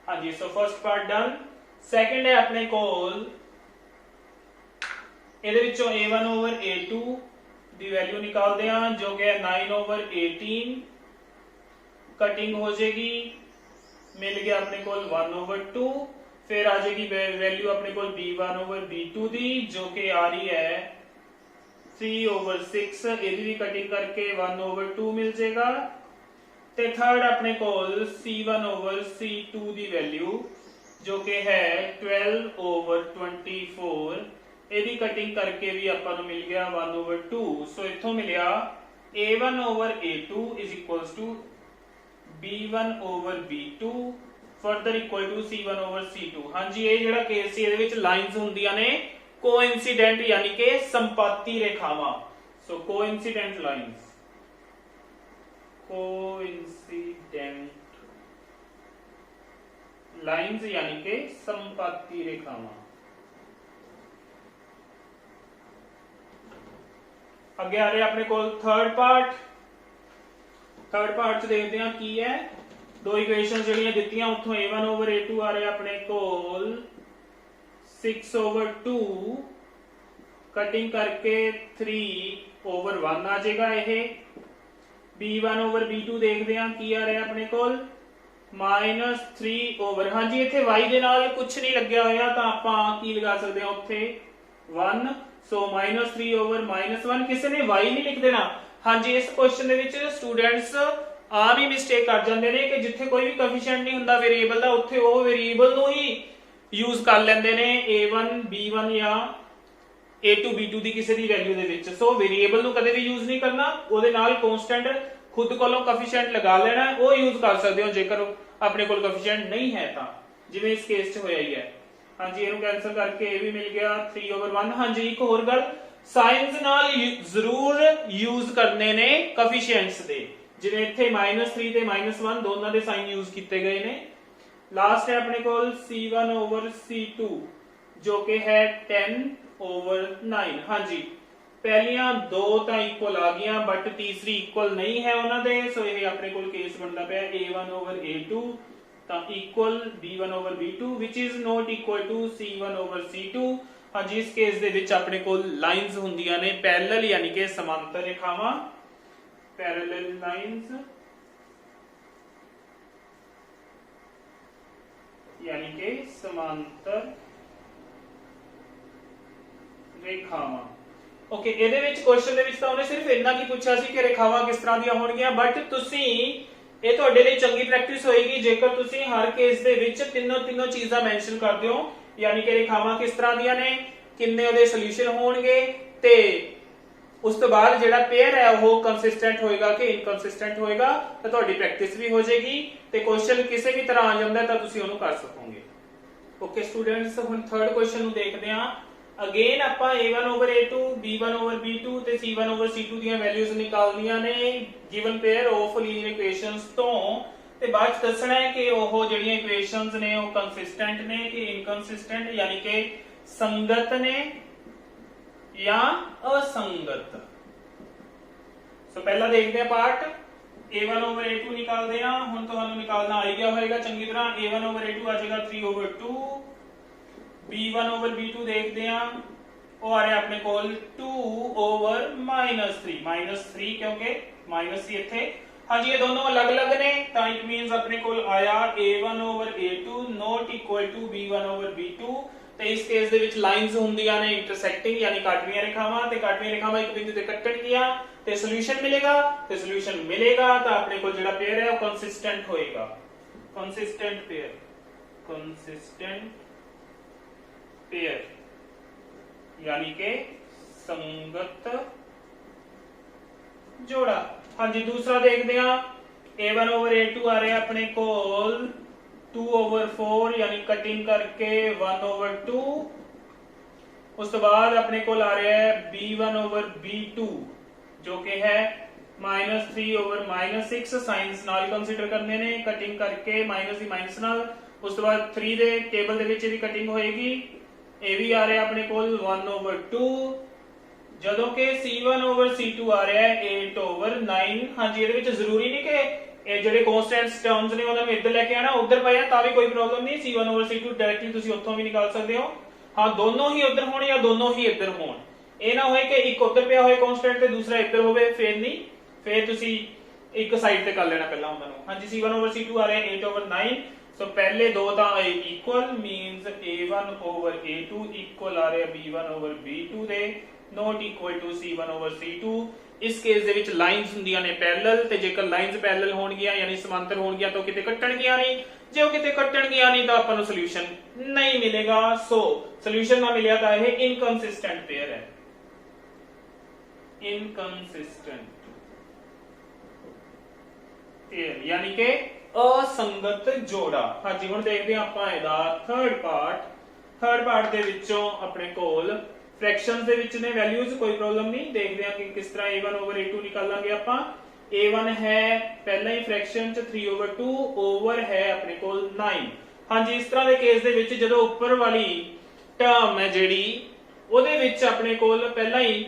हाँ जी, so first part done. Second है अपने कोल ਇਹਦੇ ਵਿੱਚੋਂ A1/A2 ਦੀ ਵੈਲਿਊ ਨਿਕਾਲਦੇ ਹਾਂ ਜੋ ਕਿ ਹੈ 9/18, कटिंग हो जाएगी, मिल गया अपने को 1/2। फिर आ जाएगी वैल्यू अपने को B1/B2 दी जो कि आ रही है 3/6, ਇਹਦੀ ਵੀ कटिंग करके 1/2 मिल जाएगा। ਤੇ थर्ड अपने को C1/C2 ਦੀ वैल्यू जो कि है 12/24, ਇਹਦੀ कटिंग करके भी ਆਪਾਂ ਨੂੰ मिल गया 1/2। सो इथों मिलिया A1/A2 is equals to B1/B2 further equal to C1/C2। हाँ जी, ये जेड़ा केस सी ਇਹਦੇ ਵਿੱਚ ਲਾਈਨਸ ਹੁੰਦੀਆਂ ਨੇ ਕੋਇਨਸੀਡੈਂਟ यानी कि संपाती रेखावां। सो कोइंसिडेंट लाइंस, कोइंसिडेंट लाइंस यानी कि संपाती रेखावां। अगे आ रहे अपने को थर्ड पार्ट च देखते हैं की है। दो इक्वेशंस ਜਿਹੜੀਆਂ ਦਿੱਤੀਆਂ ਉੱਥੋਂ A1/A2 ਆ ਰਿਹਾ ਆਪਣੇ ਕੋਲ 6/2, कटिंग करके 3/1 आ जाएगा। यह B1/B2 देखते हैं की आ रहा अपने कोल -3/, हाँ जी इत्थे y ਦੇ ਨਾਲ कुछ नहीं लग्या होया ਤਾਂ ਆਪਾਂ ਕੀ लगा सकते हैं ਉੱਥੇ 1। सो -3/-1, किसी ने y नहीं लिख देना। हाँ जी, इस क्वेश्चन ਦੇ ਵਿੱਚ स्टूडेंट्स आम ही मिसटेक कर जाते हैं कि जिथे कोई भी कोएफिशिएंट नहीं हुंदा वेरिएबल का उत्थे वो वेरिएबल नूं ही यूज कर लेंदे ने A1 B1 या A2 B2 की किसी भी वैल्यू दे विच। सो वेरिएबल नूं कदे भी यूज नहीं करना, उहदे नाल कांस्टेंट खुद कोलों कोएफिशिएंट लगा लेना, वो यूज कर सकते हो जेकर अपने कोल कोएफिशिएंट नहीं है तां, जिवें इस केस च होया ही है। हाँ जी, इहनूं कैंसल करके ये भी मिल गया 3/1। हाँ जी, एक होर गल साइंस नाल जरूर यूज करने ने कोएफिशिएंट्स दे, जिवें इत्थे -3 ते -1 दोनों के साइन यूज किए गए ने। लास्ट है अपने को C1/C2 जो कि है 10/9। हाँ जी, पहलियां दो तो इक्वल आ गई बट तीसरी इक्वल नहीं है उन्होंने। सो ये अपने को केस बनता पाया A1/A2 तो equal B1/B2 which is not equal to C1/C2। हाँ जी, इस केस दे विच अपने को लाइनस हुंदियां ने पैरेलल यानी कि समांतर रेखावां, यानी कि समांतर रेखावां। ओके, ਇਹਦੇ ਵਿੱਚ ਕੁਐਸਚਨ ਦੇ ਵਿੱਚ ਤਾਂ ਉਹਨੇ ਸਿਰਫ ਇੰਨਾ ਕੀ ਪੁੱਛਿਆ ਸੀ ਕਿ ਰੇਖਾਵਾਂ ਕਿਸ ਤਰ੍ਹਾਂ ਦੀਆਂ ਹੋਣਗੀਆਂ, ਬਟ ਤੁਸੀਂ ਇਹ ਤੁਹਾਡੇ ਲਈ ਚੰਗੀ ਪ੍ਰੈਕਟਿਸ ਹੋਏਗੀ ਜੇਕਰ ਤੁਸੀਂ ਹਰ ਕੇਸ ਦੇ ਵਿੱਚ ਤਿੰਨੋਂ ਚੀਜ਼ਾਂ ਮੈਂਸ਼ਨ ਕਰਦੇ ਹੋ, ਯਾਨੀ ਕਿ ਰੇਖਾਵਾਂ ਕਿਸ ਤਰ੍ਹਾਂ ਦੀਆਂ ਨੇ, ਕਿੰਨੇ ਉਹਦੇ ਸੋਲੂਸ਼ਨ ਹੋਣਗੇ ਤੇ ਉਸ ਤੋਂ ਬਾਅਦ ਜਿਹੜਾ ਪੇਅਰ ਹੈ ਉਹ ਕੰਸਿਸਟੈਂਟ ਹੋਏਗਾ ਕਿ ਇਨਕੰਸਿਸਟੈਂਟ ਹੋਏਗਾ, ਤਾਂ ਤੁਹਾਡੀ ਪ੍ਰੈਕਟਿਸ ਵੀ ਹੋ ਜਾਏਗੀ ਤੇ ਕੁਐਸਚਨ ਕਿਸੇ ਵੀ ਤਰ੍ਹਾਂ ਆ ਜਾਂਦਾ ਤਾਂ ਤੁਸੀਂ ਉਹਨੂੰ ਕਰ ਸਕੋਗੇ। ਓਕੇ ਸਟੂਡੈਂਟਸ, ਹੁਣ ਥਰਡ ਕੁਐਸਚਨ ਨੂੰ ਦੇਖਦੇ ਹਾਂ। ਅਗੇਨ ਆਪਾਂ a1/a2 b1/b2 ਤੇ c1/c2 ਦੀਆਂ ਵੈਲਿਊਜ਼ ਨਿਕਾਲਣੀਆਂ ਨੇ given pair of linear equations ਤੋਂ, ਤੇ ਬਾਅਦ ਚ ਦੱਸਣਾ ਹੈ ਕਿ ਉਹ ਜਿਹੜੀਆਂ ਇਕੁਏਸ਼ਨਸ ਨੇ ਉਹ ਕੰਸਿਸਟੈਂਟ ਨੇ ਕਿ ਇਨਕੰਸਿਸਟੈਂਟ, ਯਾਨੀ ਕਿ ਸੰਗਤ ਨੇ ਜਾਂ असंगत। ਸੋ ਪਹਿਲਾਂ ਦੇਖਦੇ ਆ ਪਾਰਟ a1/a2 ਨਿਕਾਲਦੇ ਆ। ਹੁਣ ਤੁਹਾਨੂੰ ਨਿਕਾਲਣਾ ਆ ਗਿਆ ਹੋਏਗਾ ਚੰਗੀ ਤਰ੍ਹਾਂ। a1/a2 ਆ ਜਾਏਗਾ 3/2, b1/b2 ਦੇਖਦੇ ਆ, ਉਹ ਆ ਰਿਹਾ ਆਪਣੇ ਕੋਲ 2/-3 -3 ਕਿਉਂਕਿ ਮਾਈਨਸ ਸੀ ਇੱਥੇ। ਹਾਂਜੀ, ਇਹ ਦੋਨੋਂ ਅਲੱਗ-ਅਲੱਗ ਨੇ ਤਾਂ ਇਟ ਮੀਨਸ ਆਪਣੇ ਕੋਲ ਆਇਆ a1/a2 not equal to b1/b2। ਤੇ ਇਸ ਕੇਸ ਦੇ ਵਿੱਚ ਲਾਈਨਸ ਹੁੰਦੀਆਂ ਨੇ ਇੰਟਰਸੈਕਟਿੰਗ, ਯਾਨੀ ਕਾਟਵੀਆਂ ਰੇਖਾਵਾਂ, ਤੇ ਕਾਟਵੀਆਂ ਰੇਖਾਵਾਂ ਇੱਕ ਬਿੰਦੂ ਤੇ ਕੱਟਣਗੀਆਂ ਤੇ ਸੋਲੂਸ਼ਨ ਮਿਲੇਗਾ, ਤੇ ਸੋਲੂਸ਼ਨ ਮਿਲੇਗਾ ਤਾਂ ਆਪਣੇ ਕੋਲ ਜਿਹੜਾ ਪੇਅਰ ਹੈ ਉਹ ਕੰਸਿਸਟੈਂਟ ਹੋਏਗਾ। ਕੰਸਿਸਟੈਂਟ ਪੇਅਰ, ਕੰਸਿਸਟੈਂਟ ਪੇਅਰ यानी के संगत जोड़ा। हाँ जी, दूसरा देखते हैं a1/a2 आ रहा है अपने कोल 2/4 यानी कटिंग करके 1/2। उस तो बाद अपने कोल आ रहा है b1/b2 जो कि है -3/-6। साइंस नाल कंसीडर करने ने कटिंग करके माइनस ही माइनस नाल। उस तो बाद 3 दे टेबल दे विच दी कटिंग होएगी। ਇਹ ਵੀ ਆ ਰਿਹਾ ਆਪਣੇ ਕੋਲ 1/2 ਜਦੋਂ ਕਿ c1/c2 ਆ ਰਿਹਾ ਹੈ 8/9। ਹਾਂਜੀ, ਇਹਦੇ ਵਿੱਚ ਜ਼ਰੂਰੀ ਨਹੀਂ ਕਿ ਇਹ ਜਿਹੜੇ ਕਨਸਟੈਂਟਸ ਟਰਮਸ ਨੇ ਉਹਨਾਂ ਨੂੰ ਇੱਧਰ ਲੈ ਕੇ ਆਣਾ, ਉੱਧਰ ਪਿਆ ਤਾਂ ਵੀ ਕੋਈ ਪ੍ਰੋਬਲਮ ਨਹੀਂ। c1/c2 ਡਾਇਰੈਕਟਲੀ ਤੁਸੀਂ ਉੱਥੋਂ ਵੀ ਨਿਕਾਲ ਸਕਦੇ ਹੋ। ਹਾਂ, ਦੋਨੋਂ ਹੀ ਉੱਧਰ ਹੋਣ ਜਾਂ ਦੋਨੋਂ ਹੀ ਇੱਧਰ ਹੋਣ। ਇਹ ਨਾ ਹੋਏ ਕਿ ਇੱਕ ਉੱਧਰ ਪਿਆ ਹੋਏ ਕਨਸਟੈਂਟ ਤੇ ਦੂਸਰਾ ਇੱਧਰ ਹੋਵੇ, ਫੇਰ ਨਹੀਂ, ਫੇਰ ਤੁਸੀਂ ਇੱਕ ਸਾਈਡ ਤੇ ਕਰ ਲੈਣਾ ਪਹਿਲਾਂ ਉਹਨਾਂ ਨੂੰ। ਹਾਂਜੀ, c1/c2 ਆ ਰਿਹਾ 8/9। सो पहले दो तो इक्वल मींस a1/a2 इक्वल आ रहा b1/b2 they not equal to c1/c2। इस केस दे विच लाइंस हुंदियां ने पैरेलल, ते जेकर लाइंस पैरेलल होणगियां यानी समांतर होणगियां तो किते कट्टणगियां नहीं। जे किते कट्टणगियां नहीं तो आपां नूं सॉल्यूशन नहीं मिलेगा। सो सॉल्यूशन ना मिलिया तो यह इनकंसिस्टेंट पेयर है, इनकंसिस्टेंट पेयर यानी कि असंगत जोड़ा। हाँ जी, हुण देखते हैं आपां इहदा थर्ड पार्ट। थर्ड पार्ट दे विचों अपने कोल फ्रैक्शंस दे विच ने वैल्यूज, कोई प्रॉब्लम नहीं। देखते हैं कि किस तरह a1/a2 निकालांगे आपां। a1 है पहला ही फ्रैक्शन च 3/2 ओवर है अपने कोल 9। हाँ जी, इस तरह दे केस दे विच जदों उपर वाली टर्म है जेड़ी ओदे विच अपने कोल पहला ही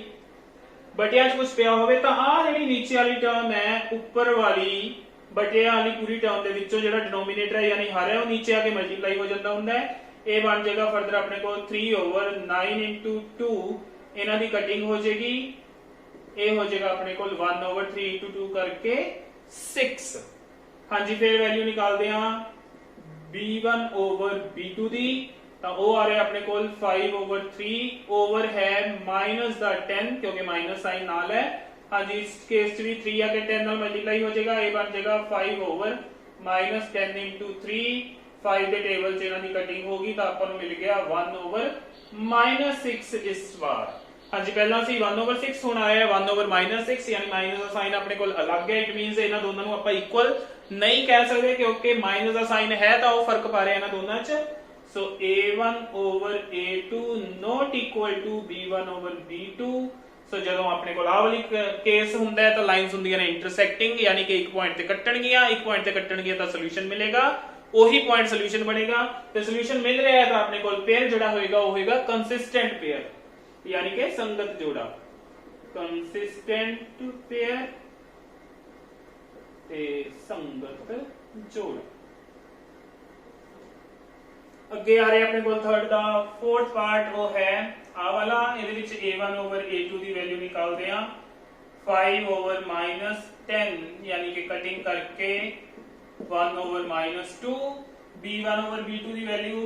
बटिया च कुछ पिया होवे तां आ जेड़ी नीचे वाली टर्म है उपर वाली बटिया वाली पूरी टर्म दे विचों जेड़ा डिनोमिनेटर है यानी हर है वो नीचे आके मल्टीप्लाई हो जाता हुंदा है। ए बन जाएगा फर्दर अपने को 3/9 × 2, इन्हां दी कटिंग हो जाएगी। ए हो जाएगा अपने को 1/3 × 2 करके 6। हाँ जी, फिर वैल्यू निकालते हैं b1/b2 दी, तो वो आ रहा है अपने को 5/3 ओवर है -10 क्योंकि माइनस साइन नाल है। हाँ जी, इस केस च भी 3 आके 10 नाल मल्टीप्लाई हो जाएगा। ए बन जाएगा 5/-10 × 3। 5 दे टेबल च इन्हां दी कटिंग होगी तो आपां नूं मिल गया 1/-6 इस बार। हाँ जी, पहला सी 1/6 हुण आया है 1/-6 यानी माइनस का साइन अपने कोल अलग है। इट मींस इन्हां दोनों नूं आपां इक्वल नहीं कह सकते क्योंकि माइनस का साइन है तो वो फर्क पा रहा है इन्हां दोनों च। So a1/a2 not equal to b1/b2। So जदों अपने कोल आ वाली केस हुंदा है तो लाइंस हुंदियां ने इंटरसेक्टिंग यानी कि एक पॉइंट ते कट्टणगियां, एक पॉइंट ते कट्टणगियां तो सॉल्यूशन मिलेगा, वही पॉइंट सॉल्यूशन बनेगा। तो सॉल्यूशन मिल रहा है तो अपने कोल पेयर जोड़ा होएगा वो होएगा कंसिस्टेंट पेयर यानी कि संगत जोड़ा। कंसिस्टेंट पेयर ते संगत जोड़ा। अगे आ रहे अपने कोल थर्ड दा फोर्थ पार्ट वो है आ वाला। ਇਹਦੇ ਵਿੱਚ a1/a2 ਦੀ वैल्यू निकालते हैं 5/-10 यानी कि कटिंग करके 1/-2 b1 over b2 ਦੀ ਵੈਲਿਊ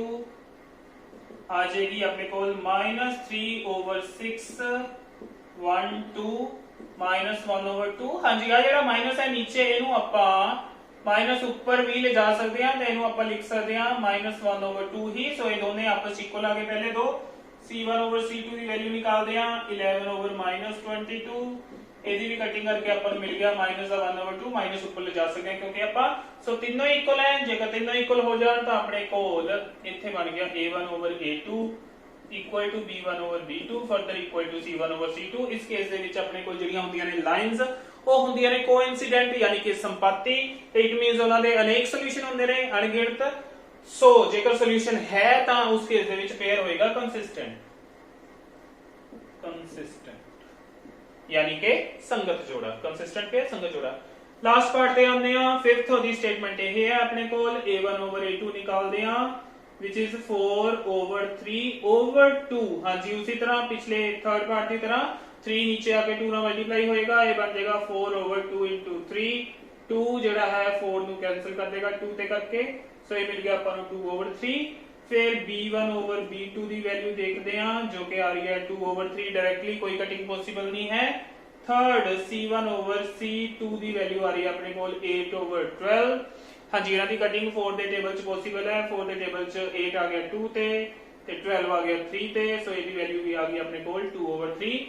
ਆ ਜਾਏਗੀ ਆਪਣੇ ਕੋਲ -3/6 1 2 -1 over 2। ਹਾਂਜੀ ਆ ਜਿਹੜਾ ਮਾਈਨਸ ਹੈ ਨੀਚੇ ਇਹਨੂੰ ਆਪਾਂ ਮਾਈਨਸ ਉੱਪਰ ਵੀ ਲੈ ਜਾ ਸਕਦੇ ਹਾਂ ਤੇ ਇਹਨੂੰ ਆਪਾਂ ਲਿਖ ਸਕਦੇ ਹਾਂ -1 over 2 ਹੀ। ਸੋ ਇਹ ਦੋਨੇ ਆਪਸ ਵਿੱਚ ਇਕੁਅਲ ਆ ਗਏ। ਪਹਿਲੇ ਦੋ c1 over c2 ਦੀ ਵੈਲਿਊ ਨਿਕਾਲਦੇ ਹਾਂ 11 over -22। ਇਹਦੀ ਵੀ ਕਟਿੰਗ ਕਰਕੇ ਆਪਾਂ ਨੂੰ ਮਿਲ ਗਿਆ -1 over 2 ਮਾਈਨਸ ਉੱਪਰ ਲੈ ਜਾ ਸਕਦੇ ਹਾਂ ਕਿਉਂਕਿ ਆਪਾਂ ਸੋ ਤਿੰਨੋਂ ਇਕੁਅਲ ਹੈ। ਜੇਕਰ ਤਿੰਨੋਂ ਇਕੁਅਲ ਹੋ ਜਾਣ ਤਾਂ ਆਪਣੇ ਕੋਲ ਇੱਥੇ ਬਣ ਗਿਆ a1 over a2 equal to b1 over b2 further equal to c1 over c2। ਇਸ ਕੇਸ ਦੇ ਵਿੱਚ ਆਪਣੇ ਕੋਲ ਜਿਹੜੀਆਂ ਹੁੰਦੀਆਂ ਨੇ ਲਾਈਨਸ ਉਹ ਹੁੰਦੀਆਂ ਨੇ ਕੋਇਨਸੀਡੈਂਟ ਯਾਨੀ ਕਿ ਸੰਪਾਤੀ ਤੇ ਇਟ ਮੀਨਸ ਉਹਨਾਂ ਦੇ ਅਨੇਕ ਸੋਲੂਸ਼ਨ ਹੁੰਦੇ ਨੇ ਅਣਗਿਣਤ। ਸੋ ਜੇਕਰ ਸੋਲੂਸ਼ਨ ਹੈ ਤਾਂ ਉਸ ਕੇਸ ਦੇ ਵਿੱਚ ਪੇਅਰ ਹੋਏਗਾ ਕੰਸਿਸਟੈਂਟ यानी कि संगत जोड़ा। कंसिस्टेंट पेयर संगत जोड़ा। लास्ट पार्ट ते आंदे आ फिफ्थ दी स्टेटमेंट ये है अपने कोल a1 over a2 निकालदे uh which is 4 over 3 over 2। हां जी उसी तरह पिछले थर्ड पार्ट की तरह 3 नीचे आके 2 ਨਾਲ मल्टीप्लाई होएगा ये बन जाएगा 4 over 2 into 3। 2 ਜਿਹੜਾ है 4 ਨੂੰ कैंसिल कर देगा 2 ਤੇ करके सो ये मिल गया अपन 2 over 3। फिर b1 over b2 ਦੀ ਵੈਲਿਊ ਦੇਖਦੇ ਹਾਂ ਜੋ ਕਿ ਆ ਰਹੀ ਹੈ 2 over 3 डायरेक्टली कोई कटिंग पॉसिबल नहीं है। थर्ड c1 over c2 ਦੀ ਵੈਲਿਊ ਆ ਰਹੀ ਹੈ ਆਪਣੇ ਕੋਲ 8 over 12। ਹਾਂਜੀ ਇਹਨਾਂ ਦੀ ਕਟਿੰਗ 4 ਦੇ ਟੇਬਲ 'ਚ ਪੋਸੀਬਲ ਹੈ। 4 ਦੇ ਟੇਬਲ 'ਚ 8 ਆ ਗਿਆ 2 ਤੇ 12 ਆ ਗਿਆ 3 ਤੇ ਸੋ ਇਹਦੀ ਵੈਲਿਊ ਵੀ ਆ ਗਈ ਆਪਣੇ ਕੋਲ 2 over 3।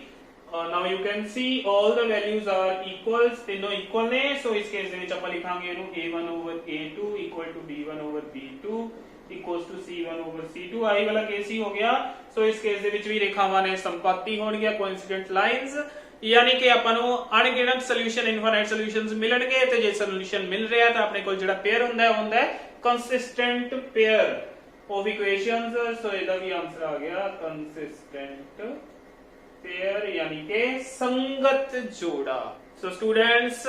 now you can see all the values are equals ਤਿੰਨੋਂ ਇਕੁਅਲ ਨੇ। ਸੋ ਇਸ ਕੇਸ ਦੇ ਵਿੱਚ ਆਪਾਂ ਲਿਖਾਂਗੇ ਇਹਨੂੰ a1 over a2 equal to b1 over b2 equals to c1 over c2। ਆਈ ਵਾਲਾ ਕੇਸ ਹੀ ਹੋ ਗਿਆ। ਸੋ ਇਸ ਕੇਸ ਦੇ ਵਿੱਚ ਵੀ ਰੇਖਾਵਾਂ ਨੇ ਸੰਪਾਤੀ ਹੋਣਗੀਆਂ ਕੋਇਨਸੀਡੈਂਟ ਲਾਈਨਸ ਯਾਨੀ ਕਿ ਆਪਾਂ ਨੂੰ ਅਣਗਿਣਤ ਸੋਲੂਸ਼ਨ ਇਨਫਾਈਨਾਈਟ ਸੋਲੂਸ਼ਨਸ ਮਿਲਣਗੇ ਤੇ ਜੇ ਸੋਲੂਸ਼ਨ ਮਿਲ ਰਿਹਾ ਤਾਂ ਆਪਣੇ ਕੋਲ ਜਿਹੜਾ ਪੇਅਰ ਹੁੰਦਾ ਹੈ ਉਹ ਹੁੰਦਾ ਹੈ ਕੰਸਿਸਟੈਂਟ ਪੇਅਰ ਆਫ ਇਕੁਏਸ਼ਨਸ। ਸੋ ਇਹਦਾ ਵੀ ਆਨਸਰ ਆ ਗਿਆ ਕੰਸਿਸਟੈਂਟ पेयर यानी कि संगत जोड़ा। सो स्टूडेंट्स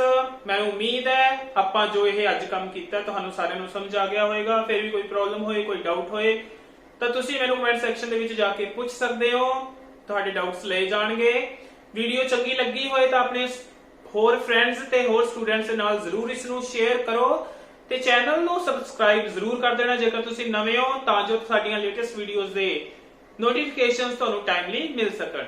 मैं उम्मीद है ਆਪਾਂ ਜੋ ਇਹ ਅੱਜ ਕੰਮ ਕੀਤਾ ਤੁਹਾਨੂੰ ਸਾਰਿਆਂ ਨੂੰ ਸਮਝ ਆ ਗਿਆ ਹੋਵੇਗਾ। ਫਿਰ ਵੀ ਕੋਈ ਪ੍ਰੋਬਲਮ ਹੋਏ ਕੋਈ ਡਾਊਟ ਹੋਏ ਤਾਂ ਤੁਸੀਂ ਮੈਨੂੰ ਕਮੈਂਟ ਸੈਕਸ਼ਨ ਦੇ ਵਿੱਚ ਜਾ ਕੇ ਪੁੱਛ ਸਕਦੇ ਹੋ। ਤੁਹਾਡੇ ਡਾਊਟਸ ਲਏ ਜਾਣਗੇ। ਵੀਡੀਓ ਚੰਗੀ ਲੱਗੀ ਹੋਏ ਤਾਂ ਆਪਣੇ ਹੋਰ ਫਰੈਂਡਸ ਤੇ ਹੋਰ ਸਟੂਡੈਂਟਸ ਦੇ ਨਾਲ ਜ਼ਰੂਰ ਇਸ ਨੂੰ ਸ਼ੇਅਰ ਕਰੋ ਤੇ ਚੈਨਲ ਨੂੰ ਸਬਸਕ੍ਰਾਈਬ ਜ਼ਰੂਰ ਕਰ ਦੇਣਾ ਜੇਕਰ ਤੁਸੀਂ ਨਵੇਂ ਹੋ ਤਾਂ ਜੋ ਸਾਡੀਆਂ ਲੇਟੈਸਟ ਵੀਡੀਓਜ਼ ਦੇ ਨੋਟੀਫਿਕੇਸ਼ਨਸ ਤੁਹਾਨੂੰ ਟਾਈਮਲੀ ਮਿਲ ਸਕਣ।